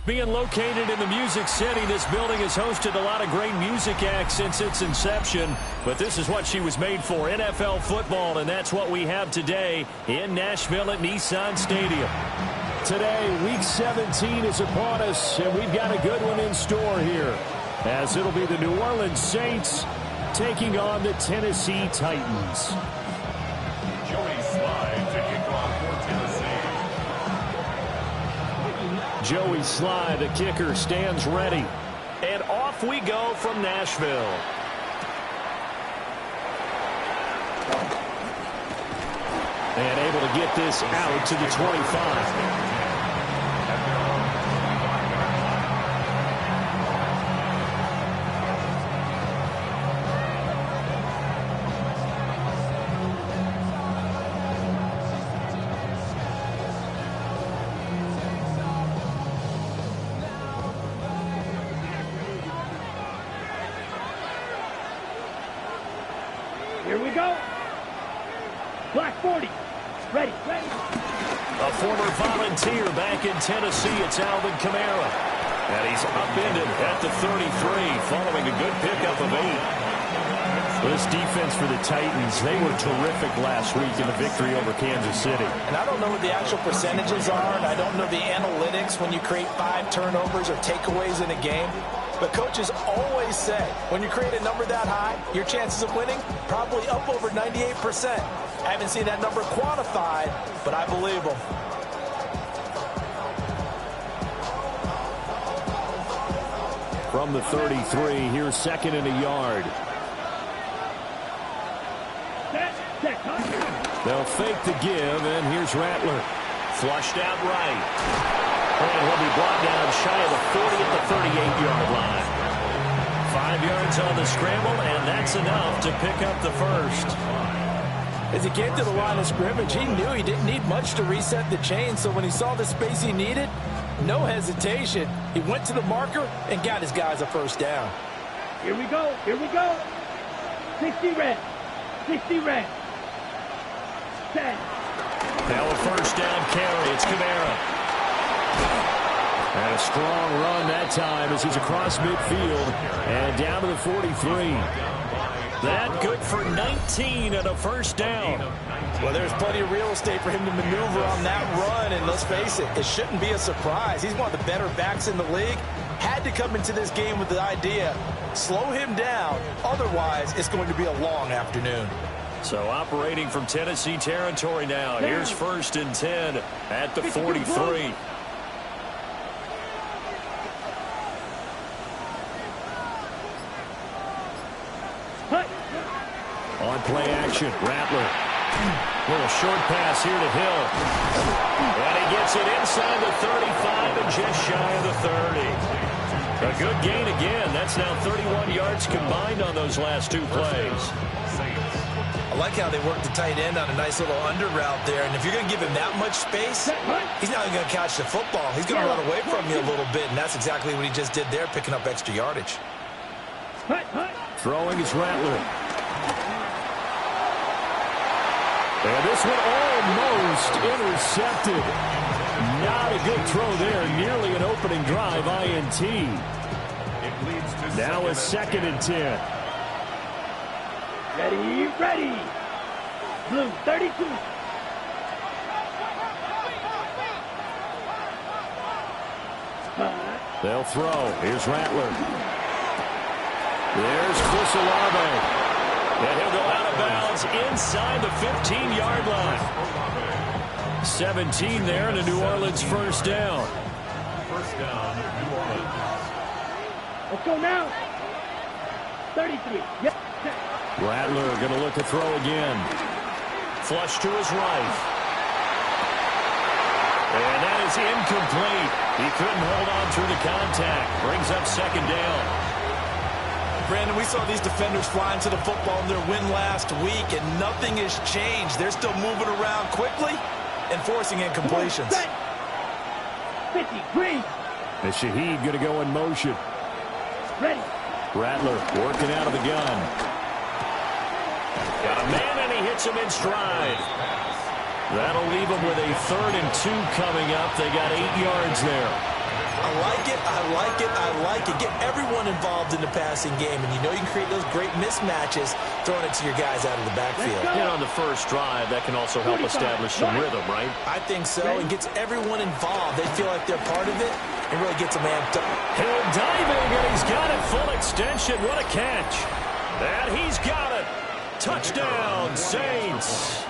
Being located in the Music City, this building has hosted a lot of great music acts since its inception. But this is what she was made for, NFL football, and that's what we have today in Nashville at Nissan Stadium. Today, Week 17 is upon us, and we've got a good one in store here, as it'll be the New Orleans Saints taking on the Tennessee Titans. Joey Slye to kick off for Tennessee. Joey Slye, the kicker, stands ready. And off we go from Nashville. And able to get this out to the 25. Here we go. Black 40. Ready. A former Volunteer back in Tennessee, it's Alvin Kamara. And he's upended at the 33, following a good pickup of 8. This defense for the Titans, they were terrific last week in the victory over Kansas City. And I don't know what the actual percentages are, and I don't know the analytics when you create 5 turnovers or takeaways in a game. But coaches always say, when you create a number that high, your chances of winning probably up over 98%. I haven't seen that number quantified, but I believe them. From the 33, here's second and a yard. They'll fake the give, and here's Rattler. Flushed out right. And he'll be brought down shy of the 40 at the 38-yard line. 5 yards on the scramble, and that's enough to pick up the first. As he came to the line of scrimmage, he knew he didn't need much to reset the chain, so when he saw the space he needed, no hesitation. He went to the marker and got his guys a first down. Here we go. 60 red. 10. Now a first down carry. It's Kamara. And a strong run that time as he's across midfield and down to the 43. That good for 19 and a first down. Well, there's plenty of real estate for him to maneuver on that run, and let's face it, it shouldn't be a surprise. He's one of the better backs in the league. Had to come into this game with the idea, slow him down, otherwise it's going to be a long afternoon. So operating from Tennessee territory now. Here's first and 10 at the 43. On play action, Rattler. Little short pass here to Hill. And he gets it inside the 35 and just shy of the 30. A good gain again. That's now 31 yards combined on those last 2 plays. I like how they work the tight end on a nice little under route there. And if you're going to give him that much space, he's not even going to catch the football. He's going to run away from you a little bit, and that's exactly what he just did there, picking up extra yardage. Throwing is Rattler. And this one almost intercepted. Not a good throw there. Nearly an opening drive, INT. Now a second and 10. Ready. Blue, 32. They'll throw. Here's Rattler. There's Chris Olave. And he'll go out of bounds inside the 15-yard line. 17 there, and a New Orleans first down. First down, New Orleans. Let's go now. 33. Yep. Rattler going to look to throw again. Flush to his right. And that is incomplete. He couldn't hold on through the contact. Brings up second down. Brandon, we saw these defenders flying to the football in their win last week, and nothing has changed. They're still moving around quickly and forcing incompletions. 50, green. And Shaheed going to go in motion. Ready. Rattler working out of the gun. Got a man, and he hits him in stride. That'll leave them with a 3rd and 2 coming up. They got 8 yards there. I like it, I like it, I like it. Get everyone involved in the passing game, and you know you can create those great mismatches throwing it to your guys out of the backfield. And on the first drive, that can also help establish some rhythm, right? I think so, and gets everyone involved. They feel like they're part of it, and really gets them amped up. Hill diving, and he's got it full extension. What a catch. And he's got it. Touchdown, Saints.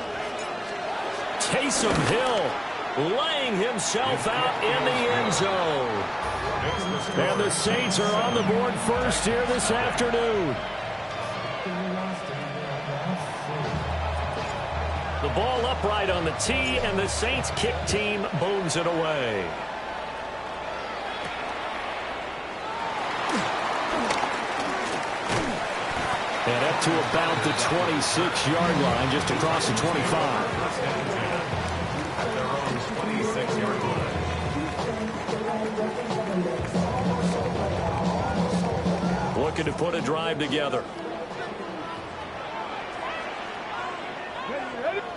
Taysom Hill laying himself out in the end zone. And the Saints are on the board first here this afternoon. The ball upright on the tee, and the Saints kick team bones it away. And up to about the 26-yard line, just across the 25. At their own 26-yard line. Looking to put a drive together.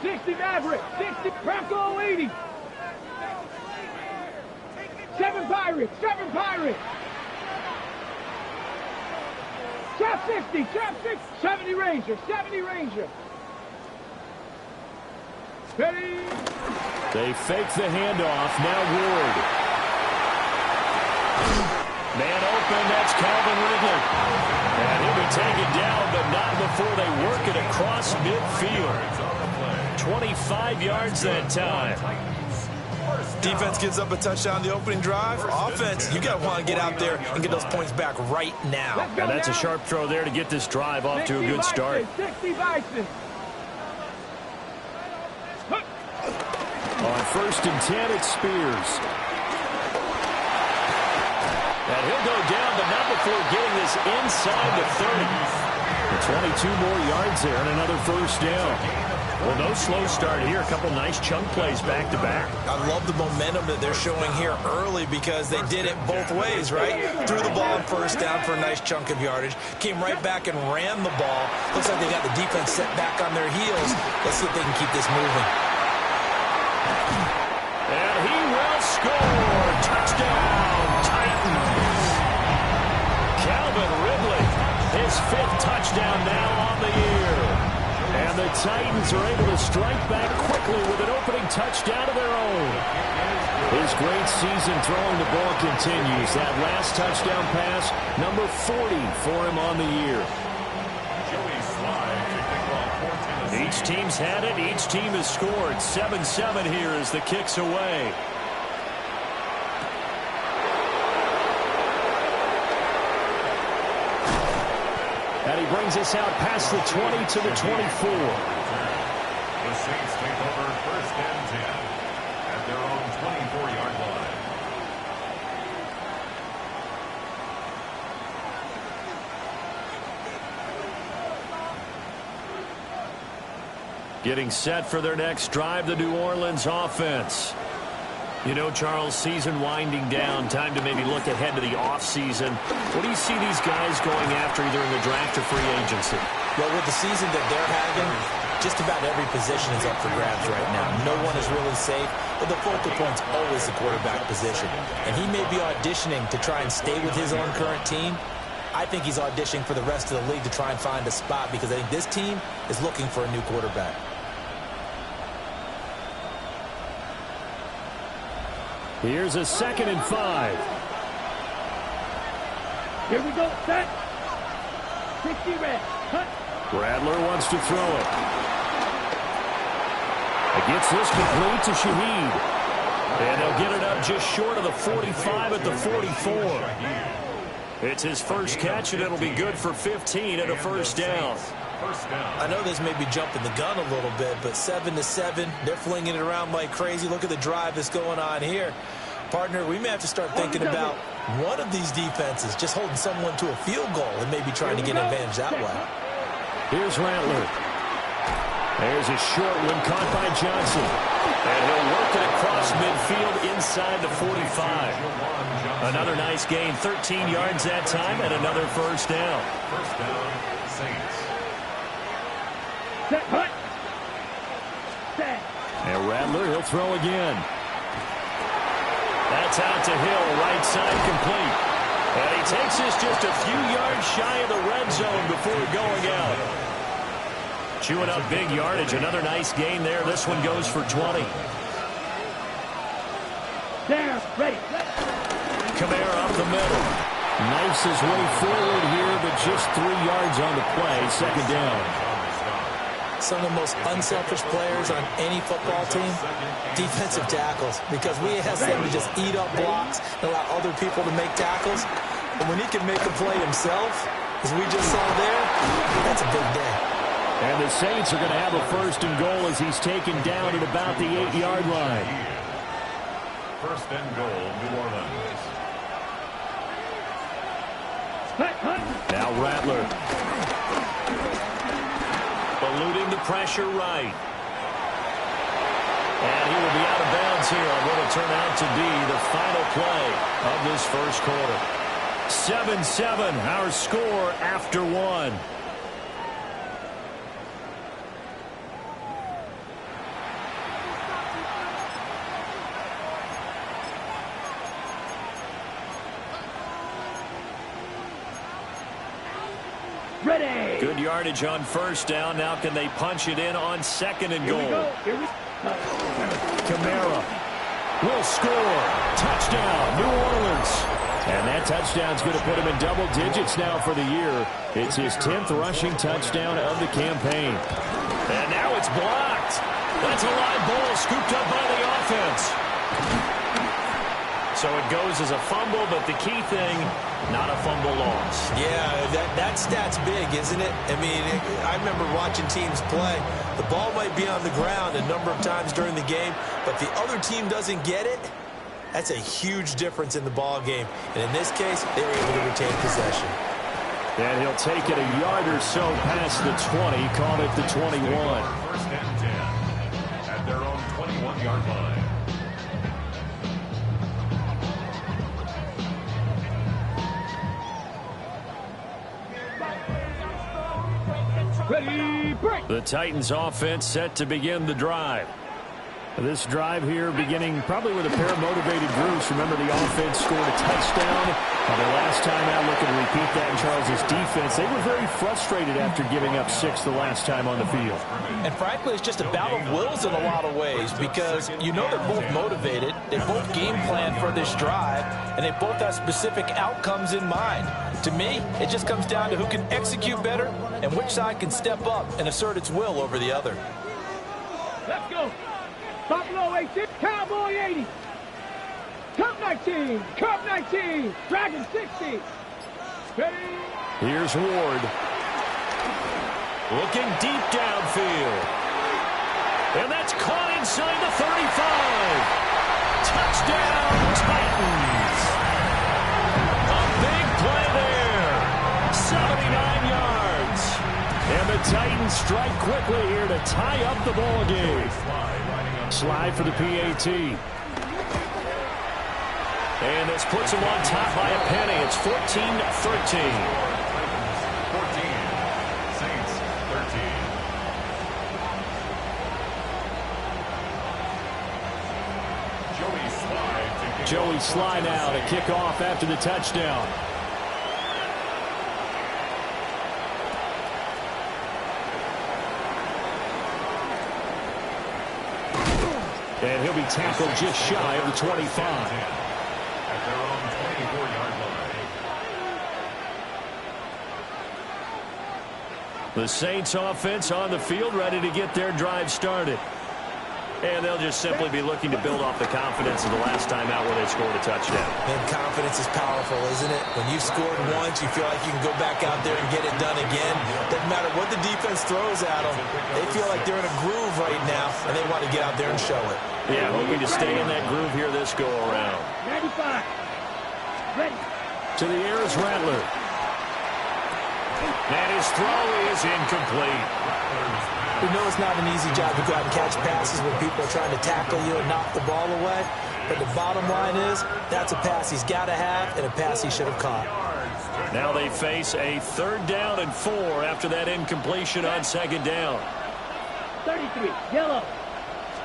60 Maverick, 60 Bronco 80. 7 Pirates, 7 Pirates. Trap 60, trap 60, 70 Ranger, 70 Ranger. Ready? They fake the handoff. Now Ward. Man open, that's Calvin Ridley. And he'll be taken down, but not before they work it across midfield. 25 yards that time. Defense gives up a touchdown the opening drive. Offense, you got to want to get out there and get those points back right now. And that's a sharp throw there to get this drive off to a good start. 60 Bison. On 1st and 10, it's Spears. And he'll go down, but not before getting this inside the 30. 22 more yards there and another first down. Well, no slow start here. A couple nice chunk plays back-to-back. I love the momentum that they're showing here early because they did it both ways, right? Threw the ball on first down for a nice chunk of yardage. Came right back and ran the ball. Looks like they got the defense set back on their heels. Let's see if they can keep this moving. And he will score. Touchdown, Titans. Calvin Ridley, his 5th touchdown now on the year. And the Titans are able to strike back quickly with an opening touchdown of their own. His great season throwing the ball continues. That last touchdown pass, number 40 for him on the year. Each team's had it. Each team has scored. 7-7 here as the kick's away. And he brings us out past the 20 to the 24. The Saints take over 1st and 10 at their own 24-yard line. Getting set for their next drive, the New Orleans offense. You know, Charles, season winding down, time to maybe look ahead to the offseason. What do you see these guys going after either in the draft or free agency? Well, with the season that they're having, just about every position is up for grabs right now. No one is really safe, but the focal point's always the quarterback position. And he may be auditioning to try and stay with his own current team. I think he's auditioning for the rest of the league to try and find a spot because I think this team is looking for a new quarterback. Here's a 2nd and 5. Here we go, set. 60 red. Cut. Rattler wants to throw it. It gets this complete to Shaheed. And they'll get it up just short of the 45 at the 44. It's his first catch, and it'll be good for 15 and a first down. I know this may be jumping the gun a little bit, but 7-7, they're flinging it around like crazy. Look at the drive that's going on here. Partner, we may have to start thinking about one of these defenses just holding someone to a field goal and maybe trying to get an advantage that way. Here's Rattler. There's a short one caught by Johnson. And he'll work it across midfield inside the 45. Another nice gain, 13 yards that time, and another first down. First down, Saints. Set, hut. Set. And Rattler, he'll throw again. That's out to Hill, right side complete. And he takes this just a few yards shy of the red zone before going out. Chewing up big yardage. Another nice gain there. This one goes for 20. There, ready. Kamara up the middle. Knifes his way forward here, but just 3 yards on the play. Second down. Some of the most unselfish players on any football team, defensive tackles, because we ask them to just eat up blocks and allow other people to make tackles. And when he can make a play himself, as we just saw there, that's a big day. And the Saints are going to have a 1st and goal as he's taken down at about the 8-yard line. 1st and goal, New Orleans. Now Rattler. Eluding the pressure right. And he will be out of bounds here on what will turn out to be the final play of this first quarter. 7-7, our score after 1. Ready. Good yardage on 1st down. Now can they punch it in on 2nd and goal? Kamara will score. Touchdown, New Orleans. And that touchdown's going to put him in double digits now for the year. It's his 10th rushing touchdown of the campaign. And now it's blocked. That's a live ball scooped up by the offense. So it goes as a fumble, but the key thing, not a fumble loss. Yeah, that stat's big, isn't it? I mean, I remember watching teams play. The ball might be on the ground a number of times during the game, but the other team doesn't get it. That's a huge difference in the ball game. And in this case, they were able to retain possession. And he'll take it a yard or so past the 20, caught at the 21. 1st and 10 at their own 21-yard line. Ready, break. The Titans offense set to begin the drive. This drive here beginning probably with a pair of motivated groups. Remember, the offense scored a touchdown. The last time out, looking to repeat that in Charles' defense. They were very frustrated after giving up 6 the last time on the field. And frankly, it's just a battle of wills in a lot of ways because you know they're both motivated. They both game plan for this drive, and they both have specific outcomes in mind. To me, it just comes down to who can execute better and which side can step up and assert its will over the other. Let's go. Buffalo 18, Cowboy 80. Cub 19, Cub 19, Dragon 60. Ready. Here's Ward. Looking deep downfield. And that's caught inside the 35. Touchdown, Titans. A big play there. 79 yards. And the Titans strike quickly here to tie up the ball game. Slide for the PAT. And this puts him on top by a penny. It's 14-13. 14. Saints 13. Joey Sly now to kick off after the touchdown. And he'll be tackled just shy of the 25. At their own 24-yard line. The Saints offense on the field ready to get their drive started. And they'll just simply be looking to build off the confidence of the last time out where they scored a touchdown. And confidence is powerful, isn't it? When you've scored once, you feel like you can go back out there and get it done again. Doesn't matter what the defense throws at them. They feel like they're in a groove right now, and they want to get out there and show it. Yeah, hoping to stay in that groove here this go-around. 95. Ready. To the air is Rattler. And his throw is incomplete. We know it's not an easy job to go out and catch passes when people are trying to tackle you and knock the ball away. But the bottom line is, that's a pass he's got to have and a pass he should have caught. Now they face a 3rd down and 4 after that incompletion on 2nd down. 33, yellow.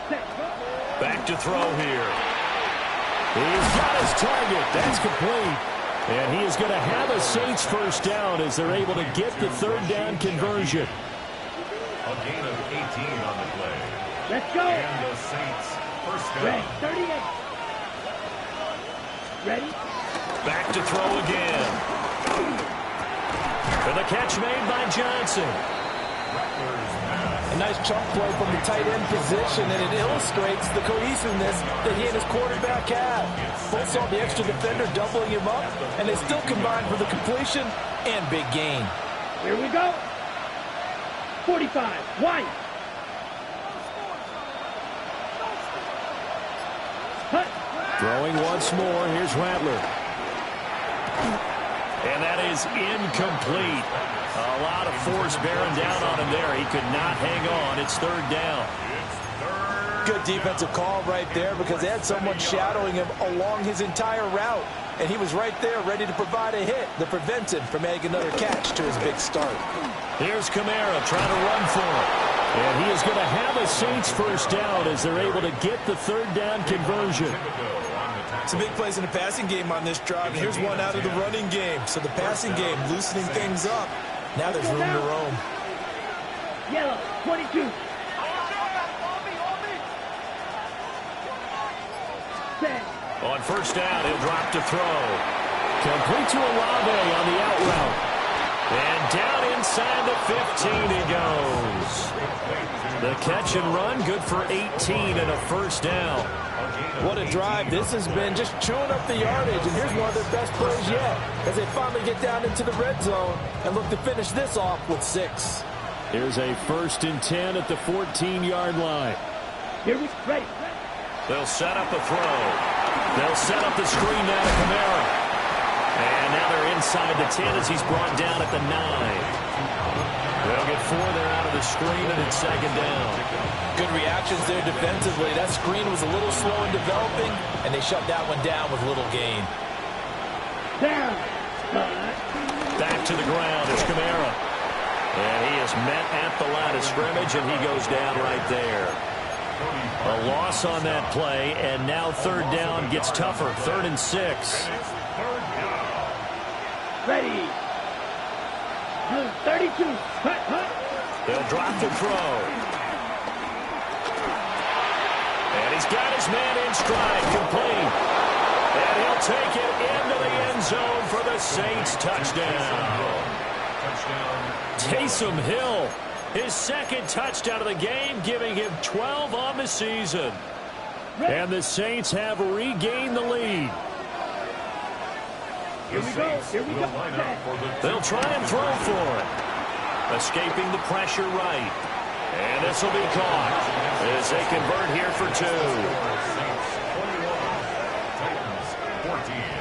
Set. Back to throw here. He's got his target. That's complete. And he is going to have a Saints first down as they're able to get the third down conversion. A gain of 18 on the play. Let's go. And the Saints first down. Ready. 38. Ready. Back to throw again. And the catch made by Johnson. A nice chunk play from the tight end position, and it illustrates the cohesiveness that he and his quarterback have. Both saw the extra defender doubling him up, and they still combined for the completion and big gain. Here we go. 45. White. Hut. Throwing once more. Here's Rattler. And that is incomplete. A lot of force bearing down on him there. He could not hang on. It's third down. Good defensive call right there because they had someone shadowing him along his entire route. And he was right there ready to provide a hit that prevents him from adding another catch to his big start. Here's Kamara trying to run for it. And he is going to have a Saints first down as they're able to get the third down conversion. Some big plays in the passing game on this drive. And here's one out of the running game. So the passing game loosening things up. Now there's room to roam. Yellow. 22. Set. On first down, he'll drop to throw. Complete to Olave on the out route. And down inside the 15 he goes. The catch and run, good for 18 and a first down. What a drive this has been, just chewing up the yardage. And here's one of their best plays yet as they finally get down into the red zone and look to finish this off with 6. Here's a 1st and 10 at the 14-yard line. Here we ready. They'll set up a throw. They'll set up the screen now to Kamara. And now they're inside the 10 as he's brought down at the 9. They'll get 4 there out of the screen, and it's second down. Good reactions there defensively. That screen was a little slow in developing, and they shut that one down with little gain. Down. Back to the ground. It's Kamara. And he is met at the line of scrimmage, and he goes down right there. A loss on that play, and now third down gets tougher. 3rd and 6. Ready. 32. Hut, hut. They'll drop the throw. And he's got his man in stride, complete. And he'll take it into the end zone for the Saints touchdown. Taysom Hill, his 2nd touchdown of the game, giving him 12 on the season. And the Saints have regained the lead. Here we go. Here we go. They'll try and throw for it. Escaping the pressure right. And this will be caught as they convert here for 2.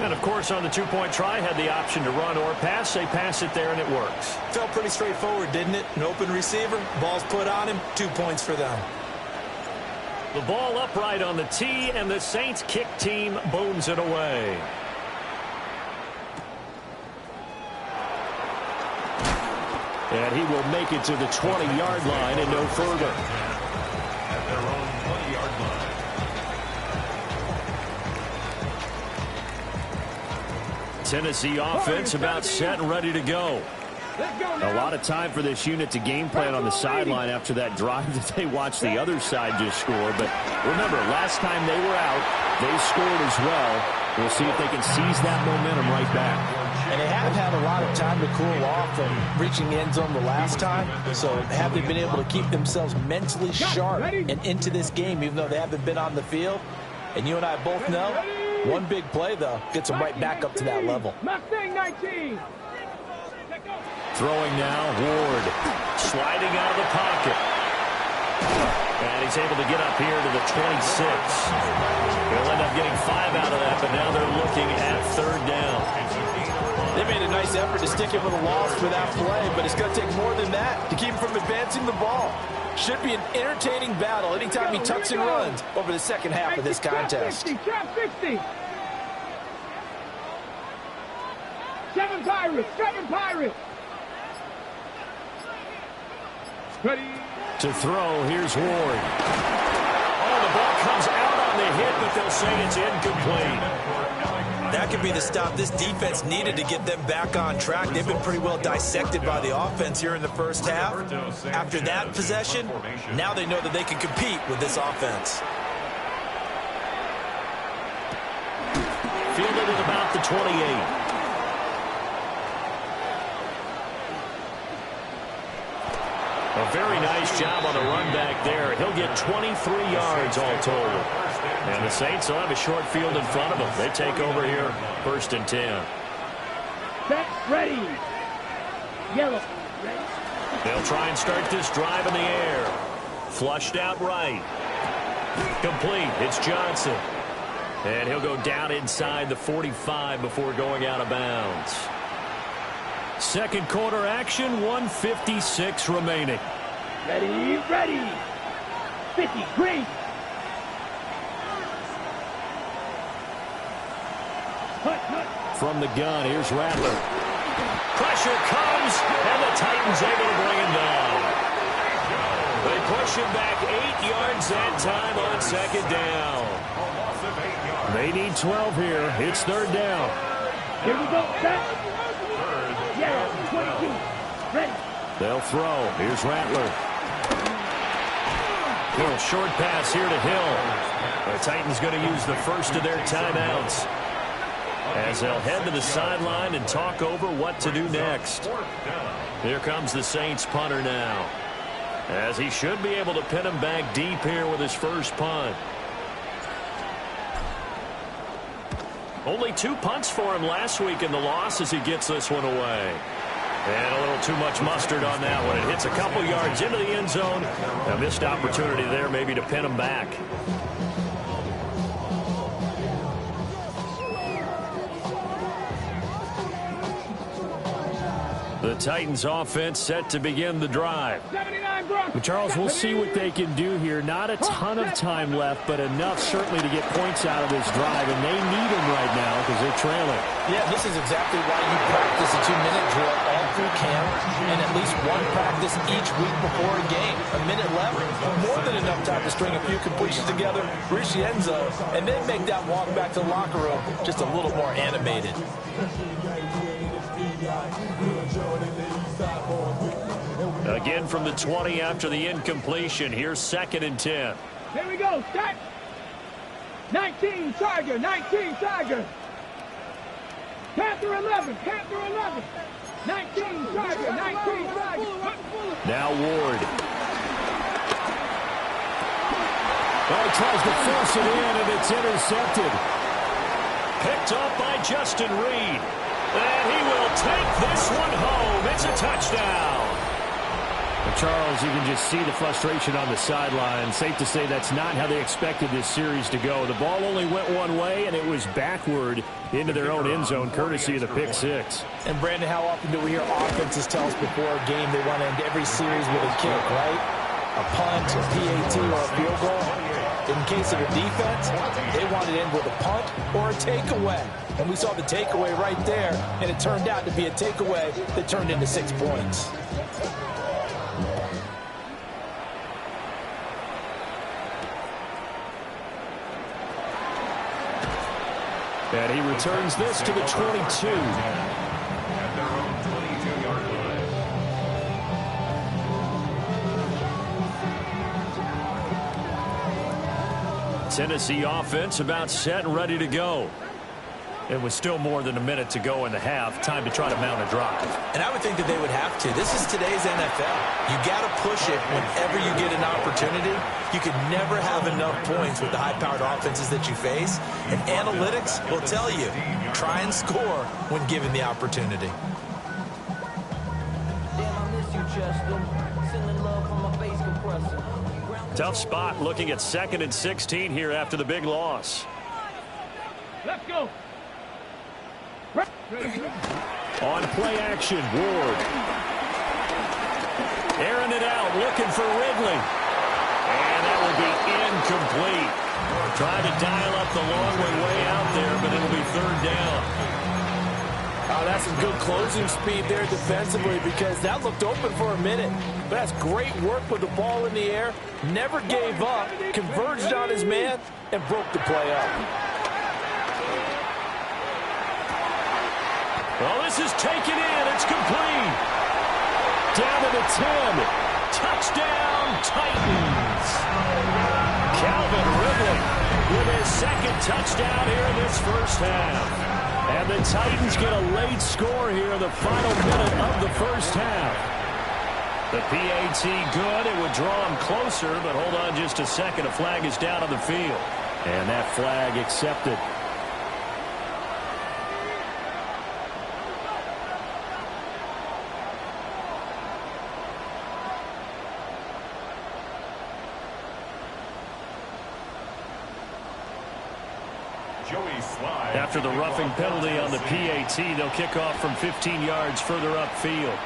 And, of course, on the 2-point try, had the option to run or pass. They pass it there, and it works. Felt pretty straightforward, didn't it? An open receiver, ball's put on him, 2 points for them. The ball upright on the tee, and the Saints kick team booms it away. And he will make it to the 20-yard line and no further. At their own 20-yard line. Tennessee offense about set and ready to go. A lot of time for this unit to game plan on the sideline after that drive that they watched the other side just score. But remember, last time they were out, they scored as well. We'll see if they can seize that momentum right back. And they have had a lot of time to cool off from reaching the end zone the last time. So have they been able to keep themselves mentally sharp and into this game, even though they haven't been on the field? And you and I both know, one big play, though, gets them right back up to that level. Mustang 19. Throwing now, Ward. Sliding out of the pocket. And he's able to get up here to the 26. He'll end up getting 5 out of that, but now they're looking at third down. They made a nice effort to stick him with a loss for that play, but it's going to take more than that to keep him from advancing the ball. Should be an entertaining battle anytime he tucks and runs over the second half of this contest. Trap 60. 7 Pirates. 7 Pirates. Ready. To throw, here's Ward. Oh, the ball comes out on on the hit, but they'll say it's incomplete. That could be the stop this defense needed to get them back on track. They've been pretty well dissected by the offense here in the first half. After that possession, now they know that they can compete with this offense. Fielded at about the 28. A very nice job on the run back there. He'll get 23 yards all told. And the Saints will have a short field in front of them. They take over here, 1st and 10. Set, ready. Yellow, ready. They'll try and start this drive in the air. Flushed out right. Complete. It's Johnson. And he'll go down inside the 45 before going out of bounds. Second quarter action, 1:56 remaining. Ready, ready. 50, green. From the gun, here's Rattler. Pressure comes, and the Titans able to bring him down. They push him back 8 yards that time on 2nd down. They need 12 here. It's 3rd down. Here we go, set. Yeah, 22, ready. They'll throw. Here's Rattler. Little short pass here to Hill. The Titans going to use the first of their timeouts as they'll head to the sideline and talk over what to do next. Here comes the Saints punter now, as he should be able to pin him back deep here with his first punt. Only 2 punts for him last week in the loss as he gets this one away. And a little too much mustard on that one. It hits a couple yards into the end zone. A missed opportunity there maybe to pin him back. The Titans offense set to begin the drive. 79 Broncos. Charles, we'll see what they can do here. Not a ton of time left, but enough certainly to get points out of this drive, and they need them right now because they're trailing. Yeah, this is exactly why you practice a 2-minute drill all through camp and at least one practice each week before a game. A minute left, more than enough time to string a few completions together, reach the end zone, and then make that walk back to the locker room just a little more animated. Again from the 20 after the incompletion. Here's 2nd and 10. Here we go, set. 19 Tiger, 19 Tiger. Panther 11, Panther 11. 19 Tiger, 19 Tiger. Now Ward. Well, he tries to force it in, and it's intercepted. Picked up by Justin Reed. And he will take this one home. It's a touchdown. Charles, you can just see the frustration on the sideline. Safe to say that's not how they expected this series to go. The ball only went one way, and it was backward into their own end zone, courtesy of the pick six. And, Brandon, how often do we hear offenses tell us before a game they want to end every series with a kick, right? A punt, a PAT, or a field goal. In case of a defense, they want to end with a punt or a takeaway. And we saw the takeaway right there, and it turned out to be a takeaway that turned into 6 points. And he returns this to the 22. At their own 22-yard line. Tennessee offense about set and ready to go. It was still more than a minute to go in the half. Time to try to mount a drive. And I would think that they would have to. This is today's NFL. You got to push it whenever you get an opportunity. You could never have enough points with the high-powered offenses that you face. And analytics will tell you, try and score when given the opportunity. Tough spot looking at 2nd and 16 here after the big loss. Let's go. On play action, Ward. Airing it out, looking for Ridley. And that will be incomplete. Trying to dial up the long way out there, but it'll be 3rd down. Oh, that's some good closing speed there defensively because that looked open for a minute. But that's great work with the ball in the air. Never gave up, converged on his man, and broke the play up. Well, this is taken in. It's complete. Down to the 10. Touchdown, Titans. Calvin Ridley with his second touchdown here in this first half. And the Titans get a late score here in the final minute of the first half. The PAT good. It would draw him closer, but hold on just a second. A flag is down on the field. And that flag accepted. After the roughing penalty on the PAT, they'll kick off from 15 yards further upfield.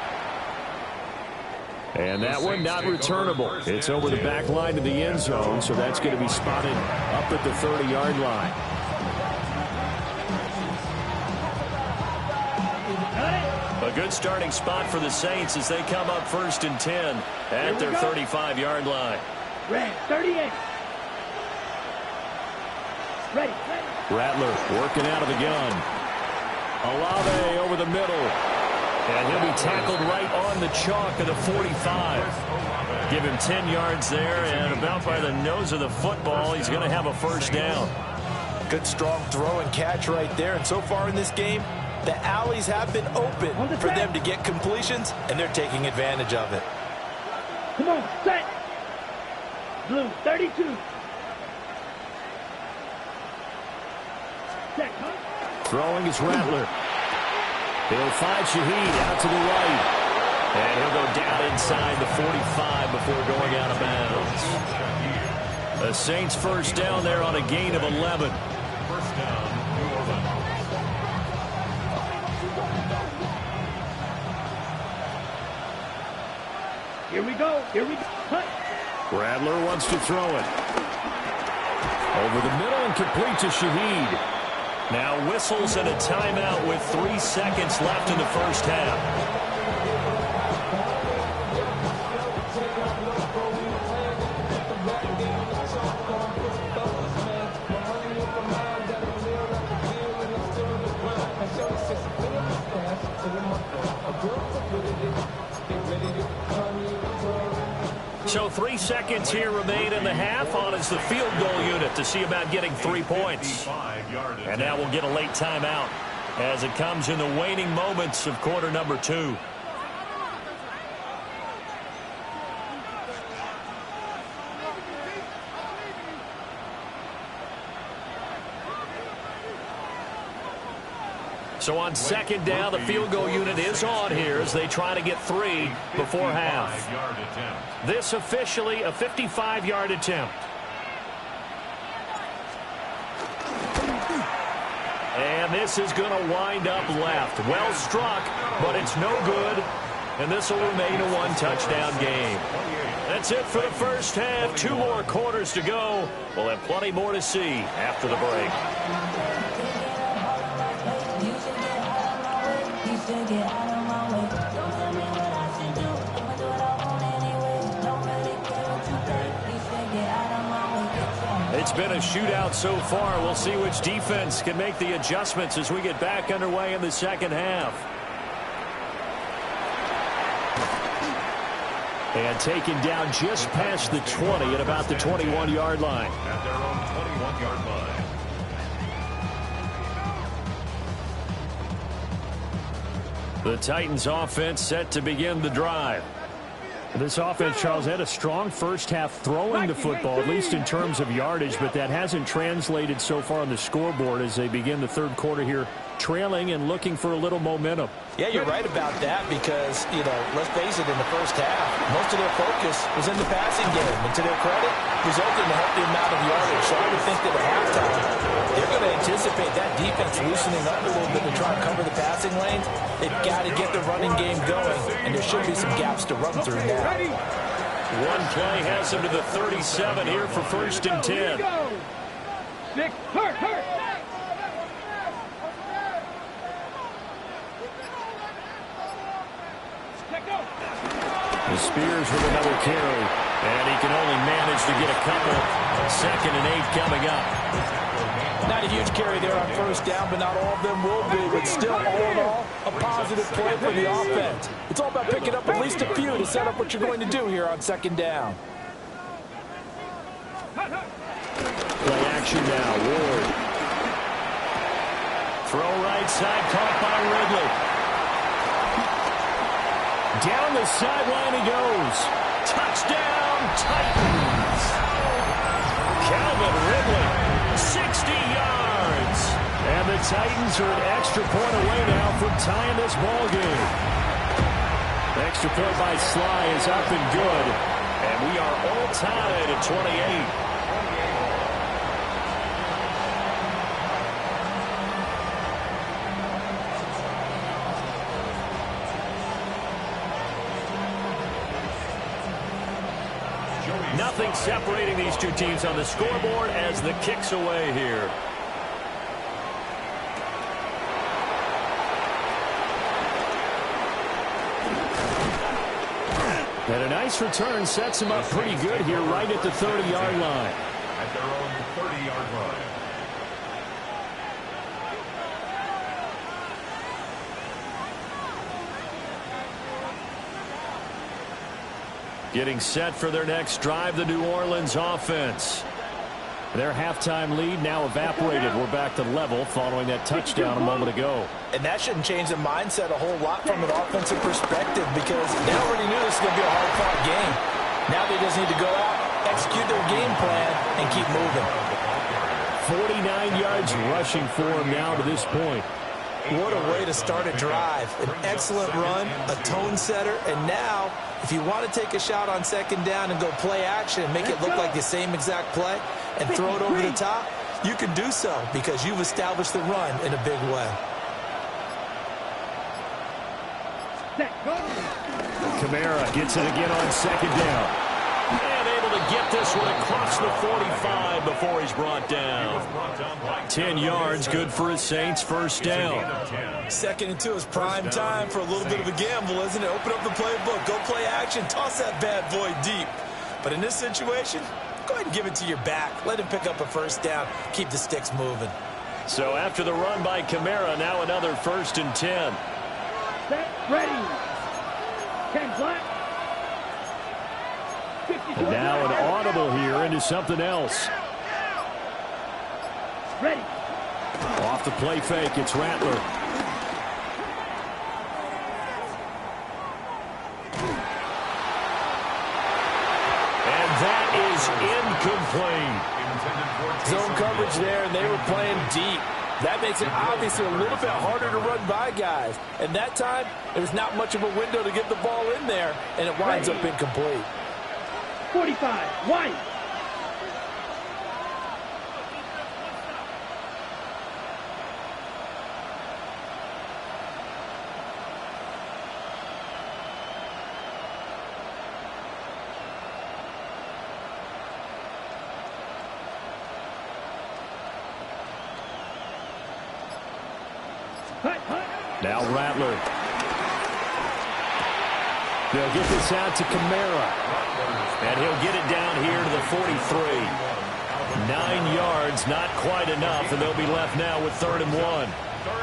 And that one not returnable. It's over the back line to the end zone, so that's going to be spotted up at the 30-yard line. A good starting spot for the Saints as they come up 1st and 10 at their 35-yard line. Red, 38. Ready. Rattler working out of the gun. Olave over the middle. And he'll be tackled right on the chalk of the 45. Give him 10 yards there, and about by the nose of the football, he's going to have a first down. Good strong throw and catch right there. And so far in this game, the alleys have been open for them to get completions, and they're taking advantage of it. Come on, set. Blue, 32. Throwing is Rattler. He'll find Shaheed out to the right. And he'll go down inside the 45 before going out of bounds. The Saints first down there on a gain of 11. First down, New Orleans. Here we go. Cut. Rattler wants to throw it. Over the middle and complete to Shaheed. Now whistles and a timeout with 3 seconds left in the first half. So 3 seconds here remain in the half. On is the field goal unit to see about getting 3 points. And now we'll get a late timeout as it comes in the waning moments of quarter number 2. So on second down, the field goal unit is on here as they try to get 3 before half. This officially a 55-yard attempt. And this is going to wind up left. Well struck, but it's no good. And this will remain a 1-touchdown game. That's it for the first half. 2 more quarters to go. We'll have plenty more to see after the break. It's been a shootout so far. We'll see which defense can make the adjustments as we get back underway in the second half. And taken down just past the 20 at about the 21-yard line. At their own 21-yard line. The Titans offense set to begin the drive. This offense, Charles, had a strong first half throwing the football, at least in terms of yardage, but that hasn't translated so far on the scoreboard as they begin the third quarter here, trailing and looking for a little momentum. Yeah, you're right about that because, let's face it, in the first half, most of their focus was in the passing game. And to their credit, resulted in a healthy amount of yardage. So I would think that at halftime, they're going to anticipate that defense loosening up a little bit to try and cover the passing lanes. They've got to get the running game going, and there should be some gaps to run through now. One play has him to the 37 here for 1st and 10. 6, hurt. Spears with another carry. And he can only manage to get a couple. 2nd and 8 coming up. Not a huge carry there on first down, but not all of them will be. But still, all in all, a positive play for the offense. It's all about picking up at least a few to set up what you're going to do here on 2nd down. Play action now. Ward. Throw right side, caught by Ridley. Down the sideline he goes. Touchdown, Titans. Calvin Ridley, 60 yards. And the Titans are an extra point away now from tying this ball game. Extra point by Sly is up and good. And we are all tied at 28. Nothing separating these two teams on the scoreboard as the kick's away here. And a nice return sets him up pretty good here right at the 30-yard line. At their own 30-yard line. Getting set for their next drive, the New Orleans offense. Their halftime lead now evaporated. We're back to level following that touchdown a moment ago. And that shouldn't change the mindset a whole lot from an offensive perspective because they already knew this was going to be a hard-fought game. Now they just need to go out, execute their game plan, and keep moving. 49 yards rushing for him now to this point. What a way to start a drive. An excellent run, a tone setter, and now if you want to take a shot on 2nd down and go play action and make it look like the same exact play and throw it over the top, you can do so because you've established the run in a big way. Kamara gets it again on 2nd down. And able to get this one across the 45 before he's brought down. 10 yards, good for his Saints, 1st down. 2nd and 2 is prime time for a little bit of a gamble, isn't it? Open up the playbook, go play action, toss that bad boy deep. But in this situation, go ahead and give it to your back. Let him pick up a 1st down, keep the sticks moving. So after the run by Kamara, now another 1st and 10. Set, ready. 10 flat. And now an audible here into something else. Ready. Off the play fake, it's Rattler. And that is incomplete. Zone coverage there, and they were playing deep. That makes it obviously a little bit harder to run by guys. And that time, there's not much of a window to get the ball in there, and it winds up incomplete. 45, wide. Now Rattler. They'll get this out to Kamara. And he'll get it down here to the 43. 9 yards, not quite enough, and they'll be left now with 3rd and 1.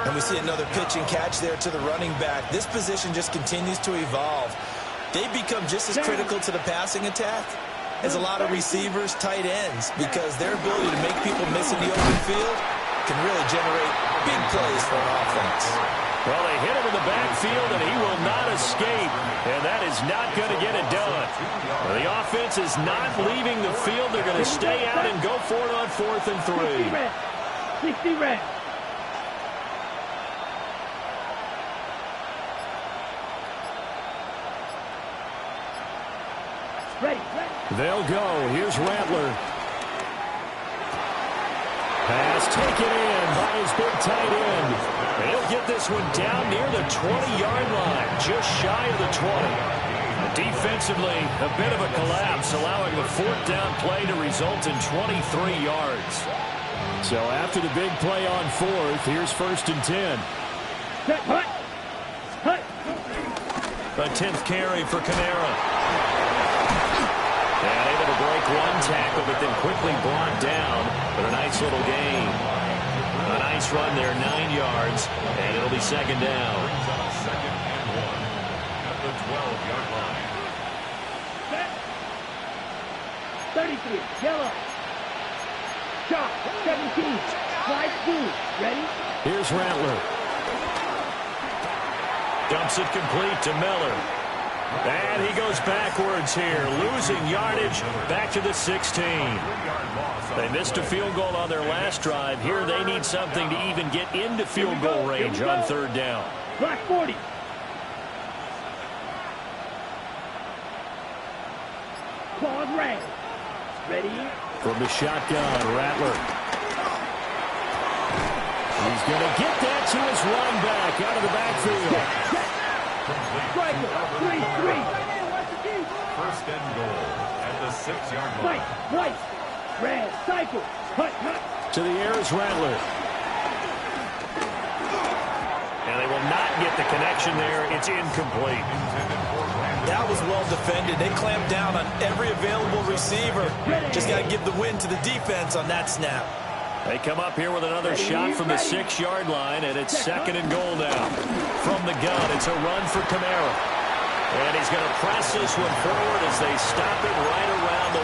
And we see another pitch and catch there to the running back. This position just continues to evolve. They become just as critical to the passing attack as a lot of receivers, tight ends, because their ability to make people miss in the open field can really generate big plays for an offense. Well, they hit him in the backfield, and he will not escape, and that is not going to get it done. Well, the offense is not leaving the field. They're going to stay out and go for it on 4th and 3. 60 red. Ready. They'll go. Here's Rattler. Pass taken in by his big tight end. And he'll get this one down near the 20-yard line, just shy of the 20. Defensively, a bit of a collapse, allowing the 4th down play to result in 23 yards. So after the big play on 4th, here's 1st and 10. Set, hut. A 10th carry for Kamara. And able to break one tackle, but then quickly brought down. But a nice little gain. A nice run there, 9 yards, and it'll be second down. Brings up second and 1 at the 12-yard line. 33, yellow. Shot, 17, slide school. Ready? Here's Rattler. Dumps it complete to Miller. And he goes backwards here, losing yardage back to the 16. They missed a field goal on their last drive. Here they need something to even get into field goal range on third down. Black 40. Claws red. Ready? From the shotgun, Rattler. He's going to get that to his run back out of the backfield. Striker, 3-3. First and goal at the 6-yard line. White, red, cycle, cut. To the air is Rattler. And they will not get the connection there. It's incomplete. That was well defended. They clamped down on every available receiver. Just got to give the win to the defense on that snap. They come up here with another shot from the 6-yard line, and it's second and goal now. From the gun, it's a run for Kamara. And he's going to press this one forward as they stop it right around the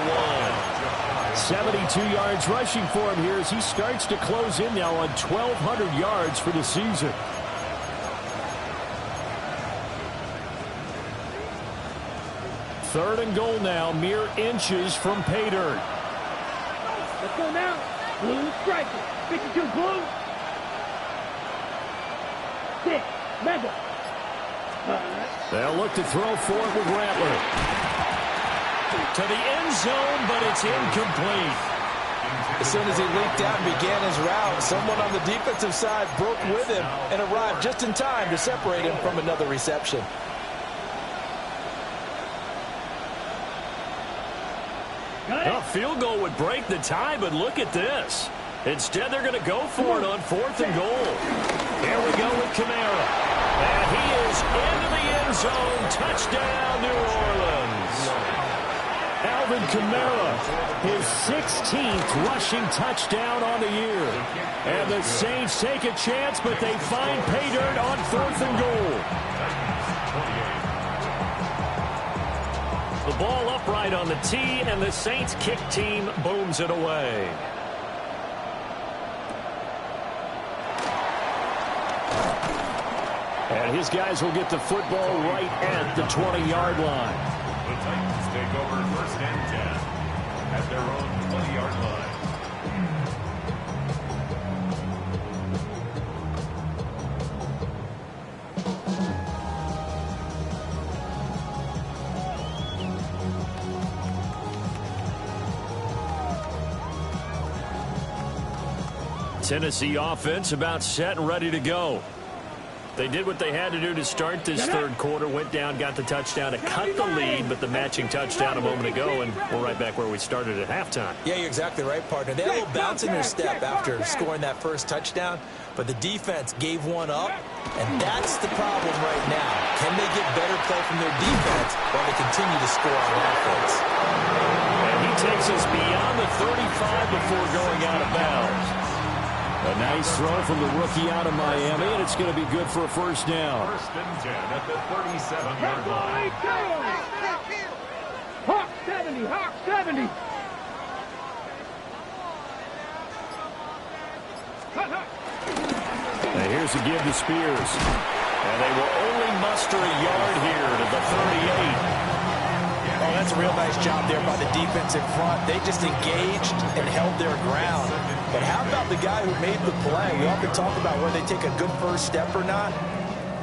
1. 72 yards rushing for him here as he starts to close in now on 1,200 yards for the season. Third and goal now, mere inches from pay dirt. Let's go now. Blue striker, 52 blue. 6, mega. They'll look to throw for it with Rattler. To the end zone, but it's incomplete. As soon as he leaped out and began his route, someone on the defensive side broke with him and arrived just in time to separate him from another reception. A field goal would break the tie, but look at this. Instead, they're going to go for it on 4th and goal. Here we go with Kamara. And he is into the end zone. Touchdown, New Orleans. Alvin Kamara, his 16th rushing touchdown on the year. And the Saints take a chance, but they find pay dirt on 4th and goal. The ball upright on the tee, and the Saints kick team booms it away. And his guys will get the football right at the 20-yard line. The Titans take over first and 10 at their own 20-yard line. Tennessee offense about set and ready to go. They did what they had to do to start this third quarter. Went down, got the touchdown to cut the lead, but the matching touchdown a moment ago, and we're right back where we started at halftime. Yeah, you're exactly right, partner. They had a little bounce in their step after scoring that first touchdown, but the defense gave one up, and that's the problem right now. Can they get better play from their defense while they continue to score on offense? And he takes us beyond the 35 before going out of bounds. A nice throw from the rookie out of Miami, and it's going to be good for a first down. First and 10 at the 37-yard line. Hawk 70, Hawk 70. And here's a give to Spears. And they will only muster a yard here to the 38. Oh, that's a real nice job there by the defense in front. They just engaged and held their ground. But how about the guy who made the play? We often talk about whether they take a good first step or not.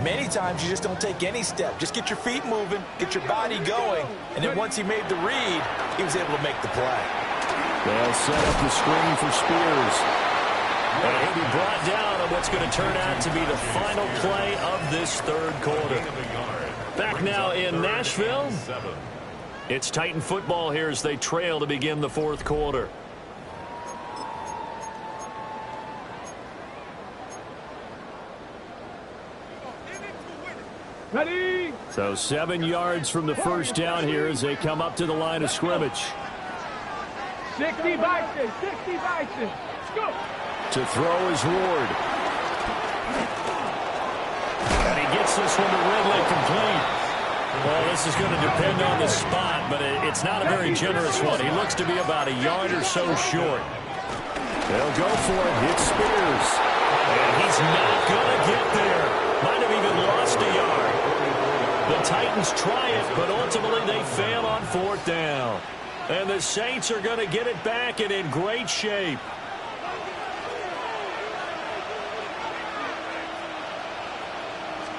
Many times you just don't take any step. Just get your feet moving, get your body going, and then once he made the read, he was able to make the play. They'll set up the screen for Spears. And he'll be brought down on what's going to turn out to be the final play of this third quarter. Back now in Nashville. It's Titan football here as they trail to begin the fourth quarter. Ready? So 7 yards from the first down here as they come up to the line of scrimmage. 60 Bison, 60 Bison. Go. To throw is Ward. And he gets this one to Ridley complete. Well, this is going to depend on the spot, but it's not a very generous one. He looks to be about a yard or so short. They'll go for it. It's Spears. And he's not going to get there. Might have even lost a yard. The Titans try it, but ultimately they fail on 4th down. And the Saints are going to get it back and in great shape.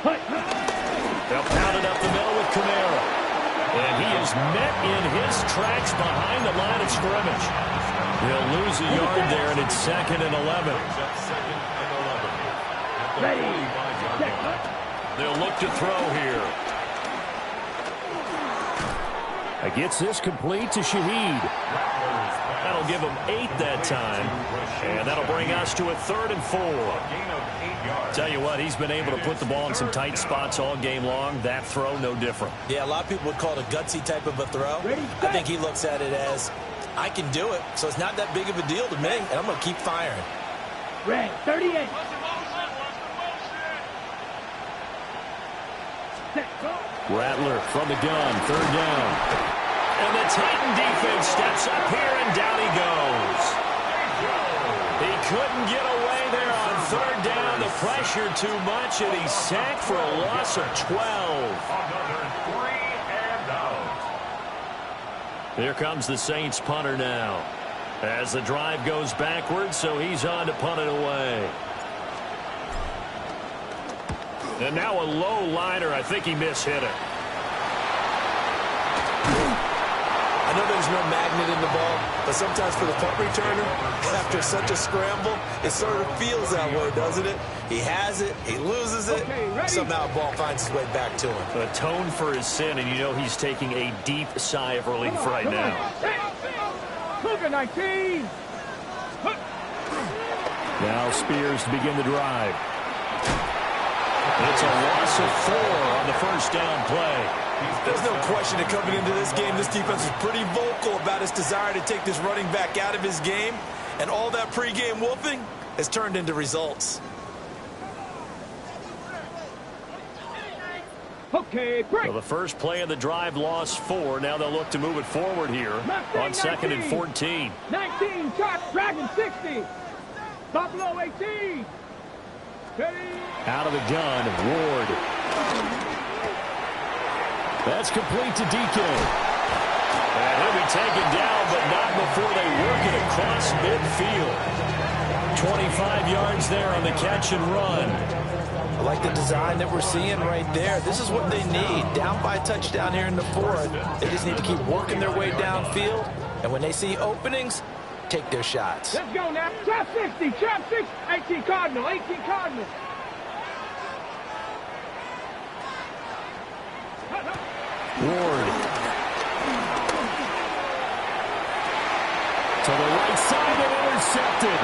They'll pound it up the middle with Kamara. And he is met in his tracks behind the line of scrimmage. They'll lose a yard there, and it's 2nd and 11. Ready. They'll look to throw here. Gets this complete to Shaheed. That'll give him 8 that time. And that'll bring us to a 3rd and 4. Tell you what, he's been able to put the ball in some tight spots all game long. That throw, no different. Yeah, a lot of people would call it a gutsy type of a throw. I think he looks at it as, I can do it, so it's not that big of a deal to me, and I'm going to keep firing. Red, 38. Rattler from the gun, 3rd down. And the Titan defense steps up here, and down he goes. He couldn't get away there on 3rd down. The pressure too much, and he's sacked for a loss of 12. Another 3 and out. Here comes the Saints punter now. As the drive goes backwards, so he's on to punt it away. And now a low liner. I think he mishit it. I know there's no magnet in the ball, but sometimes for the punt returner, after such a scramble, it sort of feels that way, doesn't it? He has it, he loses it, somehow the ball finds its way back to him. Atone for his sin, and you know he's taking a deep sigh of relief right now. Cougar 19. Now Spears to begin the drive. It's a loss of 4 on the first down play. There's no question that coming into this game, this defense is pretty vocal about its desire to take this running back out of his game, and all that pregame wolfing has turned into results. Okay, break. So the first play of the drive lost 4. Now they'll look to move it forward here on 2nd and 14. 19, Chuck, Dragon 60. Buffalo 18. Out of the gun, Ward. That's complete to DK. And he'll be taken down, but not before they work it across midfield. 25 yards there on the catch and run. I like the design that we're seeing right there. This is what they need. Down by a touchdown here in the 4th. They just need to keep working their way downfield. And when they see openings, take their shots. Let's go now. Trap 60, trap 6. 18 Cardinal, 18 Cardinal. Ward. To the right side and intercepted.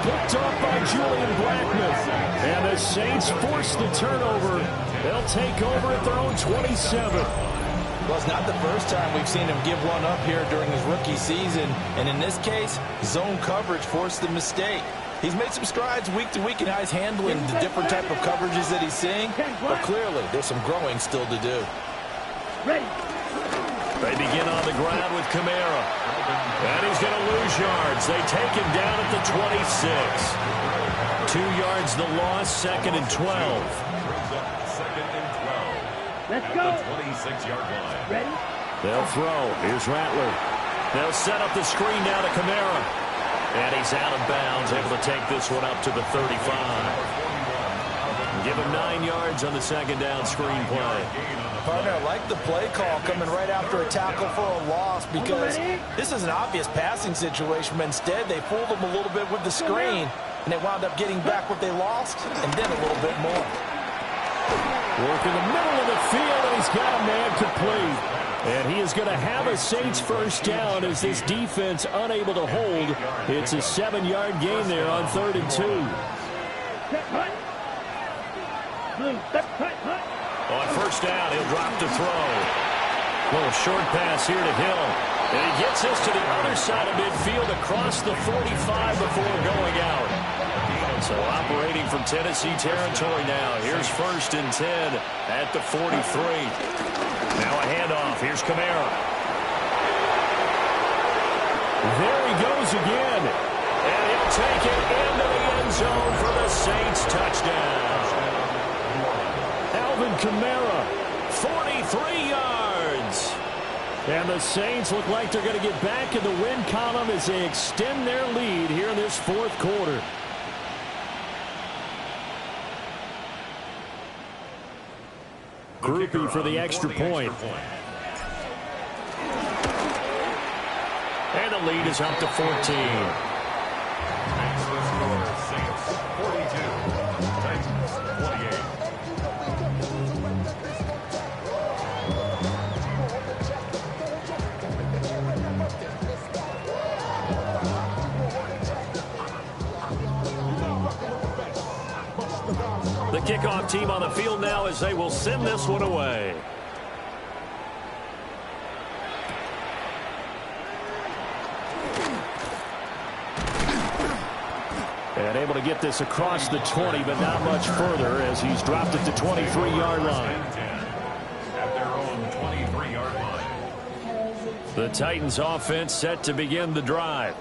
Picked off by Julian Blackmon. And the Saints force the turnover. They'll take over at their own 27. Well, it's not the first time we've seen him give one up here during his rookie season. And in this case, zone coverage forced the mistake. He's made some strides week to week in how he's handling the different type of coverages that he's seeing. But clearly, there's some growing still to do. Ready. They begin on the ground with Kamara. And he's going to lose yards. They take him down at the 26. 2 yards the loss, 2nd and 12. Let's go. 26-yard line. Ready. They'll throw. Here's Rattler. They'll set up the screen now to Kamara. And he's out of bounds, able to take this one up to the 35. Give him 9 yards on the 2nd down screen play. Partner, I like the play call coming right after a tackle for a loss because this is an obvious passing situation, but instead they fooled him a little bit with the screen, and they wound up getting back what they lost and then a little bit more. Work in the middle of the field, and he's got a man complete. And he is going to have a Saints first down as this defense unable to hold. It's a 7-yard gain there on 3rd and 2. Blue, step, cut. first down. He'll drop to throw. Little short pass here to Hill. And he gets this to the other side of midfield across the 45 before going out. And so operating from Tennessee territory now. Here's 1st and 10 at the 43. Now a handoff. Here's Kamara. There he goes again. And he'll take it into the end zone for the Saints touchdown. Alvin Kamara, 43 yards. And the Saints look like they're going to get back in the win column as they extend their lead here in this 4th quarter. Groupie for the extra point. And the lead is up to 14. Makes the score Saints 42, Titans 28. The kickoff team on the field now as they will send this one away. And able to get this across the 20, but not much further as he's dropped it to 23-yard line. At their own 23-yard line. The Titans offense set to begin the drive.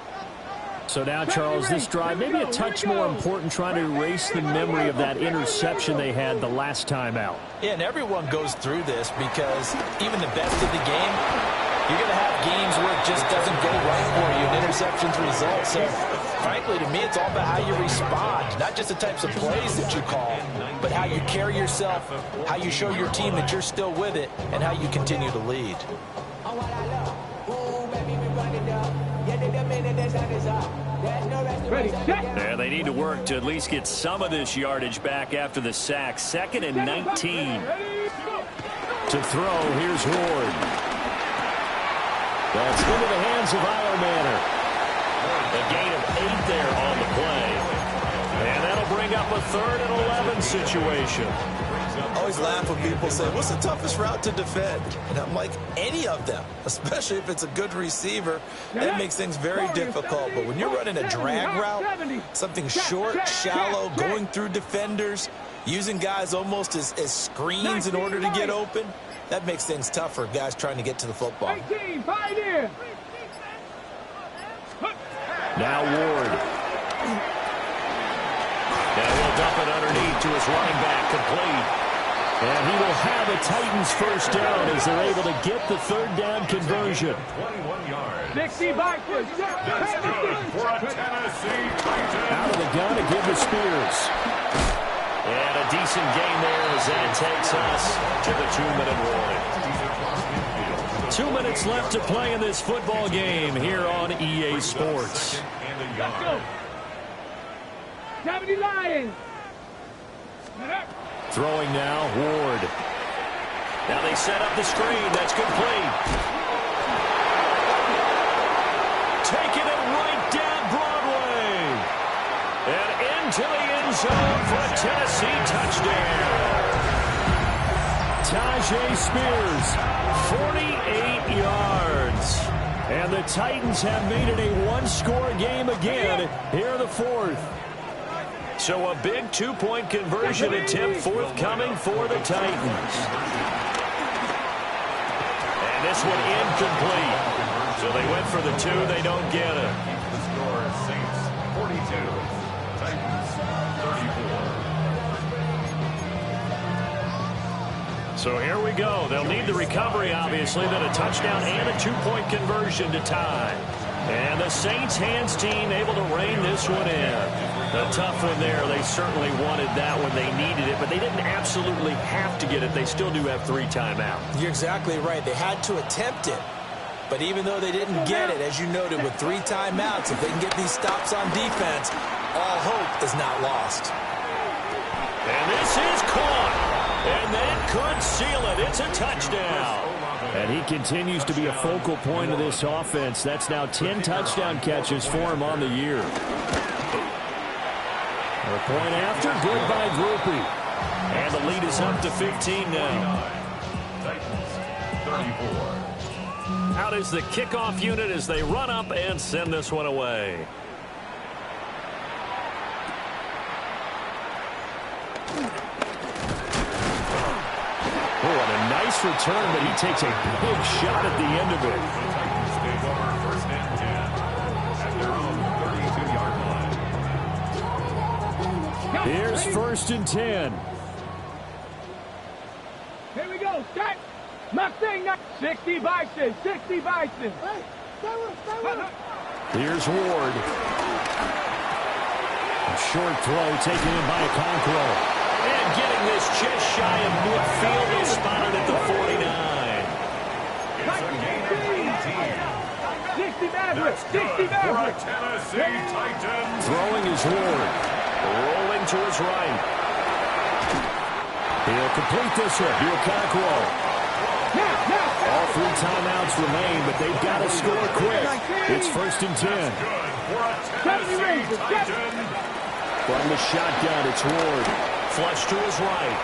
So now, Charles, this drive maybe a touch more important, trying to erase the memory of that interception they had the last time out. Yeah, and everyone goes through this because even the best of the game, you're going to have games where it just doesn't go right for you, and interceptions result. So, frankly, to me, it's all about how you respond, not just the types of plays that you call, but how you carry yourself, how you show your team that you're still with it, and how you continue to lead. Ready, set. Yeah, they need to work to at least get some of this yardage back after the sack. 2nd and 19. To throw, here's Ward. That's into the hands of Manor. A gain of 8 there on the play. And that'll bring up a 3rd and 11 situation. I always laugh when people say, what's the toughest route to defend? And I'm like, any of them, especially if it's a good receiver. That makes things very difficult. But when you're running a drag route, something short, shallow, going through defenders, using guys almost as screens in order to get open, that makes things tough for guys trying to get to the football. 18, fight in. Now Ward. Now he'll dump it underneath to his running back, complete. And he will have a Titans first down as they're able to get the 3rd down conversion. 21 yards. 60 backwards. That's good for a Tennessee Titans. Out of the gun to give to Spears. And a decent gain there as that takes us to the 2-minute warning. 2 minutes left to play in this football game here on EA Sports. Let's go. 70 Lions. Throwing now, Ward. Now they set up the screen. That's complete. Taking it right down Broadway. And into the end zone for a Tennessee touchdown. Tyjae Spears, 48 yards. And the Titans have made it a one-score game again here in the 4th. So a big 2-point conversion attempt forthcoming for the Titans. And this one incomplete. So they went for the 2. They don't get it. The score is Saints 42, Titans 34. So here we go. They'll need the recovery, obviously, then a touchdown and a 2-point conversion to tie. And the Saints hands team able to rein this one in. A tough one there. They certainly wanted that when they needed it, but they didn't absolutely have to get it. They still do have 3 timeouts. You're exactly right. They had to attempt it. But even though they didn't get it, as you noted, with 3 timeouts, if they can get these stops on defense, all hope is not lost. And this is caught. And that could seal it. It's a touchdown. And he continues to be a focal point of this offense. That's now 10 touchdown catches for him on the year. A point after, good by Groupie. And the lead is up to 15 now. Titans 34. Out is the kickoff unit as they run up and send this one away. Oh, and a nice return, but he takes a big shot at the end of it. The Titans take over first and 10 at their own 32-yard line. Here's first and 10. Here we go. Start. Nothing. 60 Bison. 60 Bison. Hey, Here's Ward. A short throw taken in by Okonkwo. And getting this just shy of midfield is spotted at the 49. It's a gain of 18. 60 Mavericks. That's 60 good for a Mavericks. Tennessee Titans. Throwing is Ward. Rolling to his right. He'll complete this one. To Okonkwo. All 3 timeouts remain, but they've got to score quick. It's first and 10. Good for a Tennessee Titan. From the shotgun, it's Ward. Flush to his right.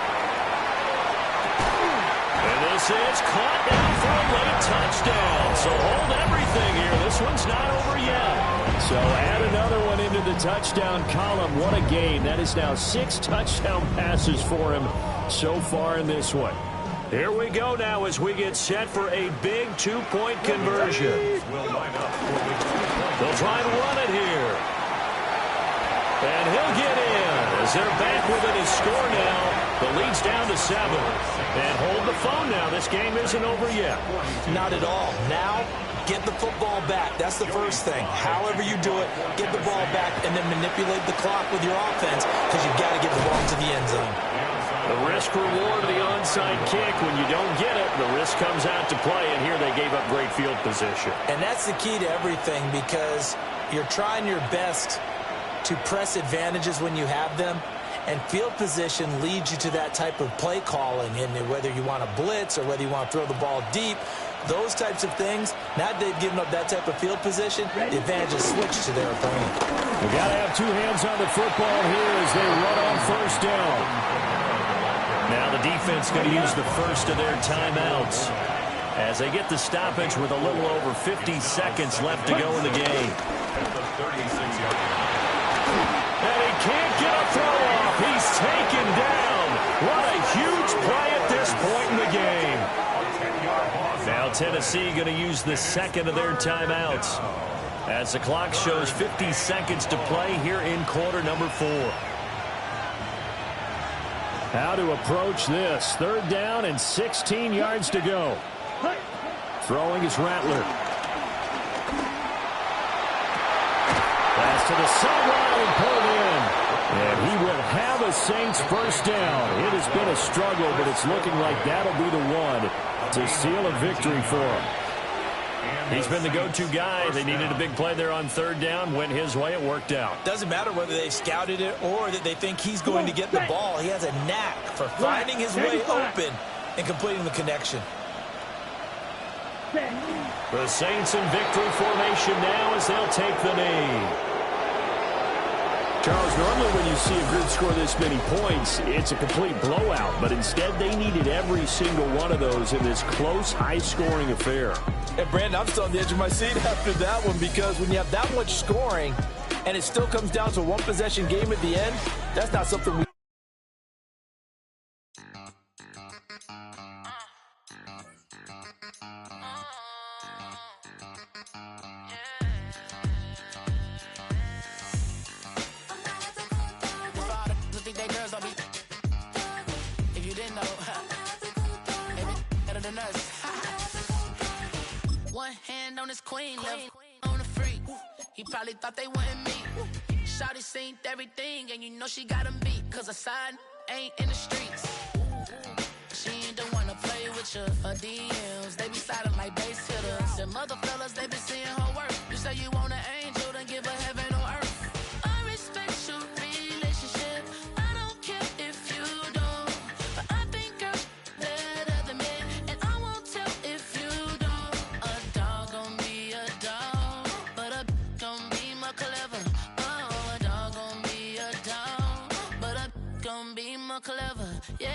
And this is caught down for a late touchdown. So hold everything here. This one's not over yet. So add another one into the touchdown column. What a game. That is now 6 touchdown passes for him so far in this one. Here we go now as we get set for a big 2-point conversion. Will line up for the 2-point. They'll try and run it here. And he'll get in as they're back within his score now. The lead's down to 7. And hold the phone now. This game isn't over yet. Not at all. Now, get the football back. That's the first thing. However you do it, get the ball back and then manipulate the clock with your offense because you've got to get the ball to the end zone. The risk-reward of the onside kick. When you don't get it, the risk comes out to play, and here they gave up great field position. And that's the key to everything because you're trying your best to press advantages when you have them, and field position leads you to that type of play calling, and whether you want to blitz or whether you want to throw the ball deep, those types of things, now that they've given up that type of field position, the advantage is switched to their opponent. We've got to have 2 hands on the football here as they run on first down. Now the defense going to use the first of their timeouts as they get the stoppage with a little over 50 seconds left to go in the game. At the 36-yard line. And he can't get a throw off. He's taken down. What a huge play at this point in the game. Now Tennessee going to use the second of their timeouts as the clock shows 50 seconds to play here in quarter number 4. How to approach this. 3rd down and 16 yards to go. Throwing is Rattler. Pass to the sideline and pulled in. And he will have a Saints first down. It has been a struggle, but it's looking like that'll be the one to seal a victory for him. He's been the go-to guy. They needed a big play there on 3rd down. Went his way. It worked out. Doesn't matter whether they've scouted it or that they think he's going to get the ball. He has a knack for finding his way open and completing the connection. The Saints in victory formation now as they'll take the knee. Charles, normally when you see a group score this many points, it's a complete blowout. But instead, they needed every single one of those in this close, high-scoring affair. And, Brandon, I'm still on the edge of my seat after that one because when you have that much scoring and it still comes down to a one-possession game at the end, that's not something we... Probably thought they wanted me. Shawty seen everything, and you know she got him beat. Cause a side ain't in the streets. She ain't the one to play with you. Her DMs, they be sliding like base hitters. The mother fellas, they be seeing her work. You say you want an angel, then give her heaven or earth. I respect your relationship. I don't care if you don't. But I think girls better than men. And I won't tell if you don't. A dog gon' be a dog. But a gon' be more clever. Oh, a dog gon' be a dog. But a gon' be more clever. Yeah.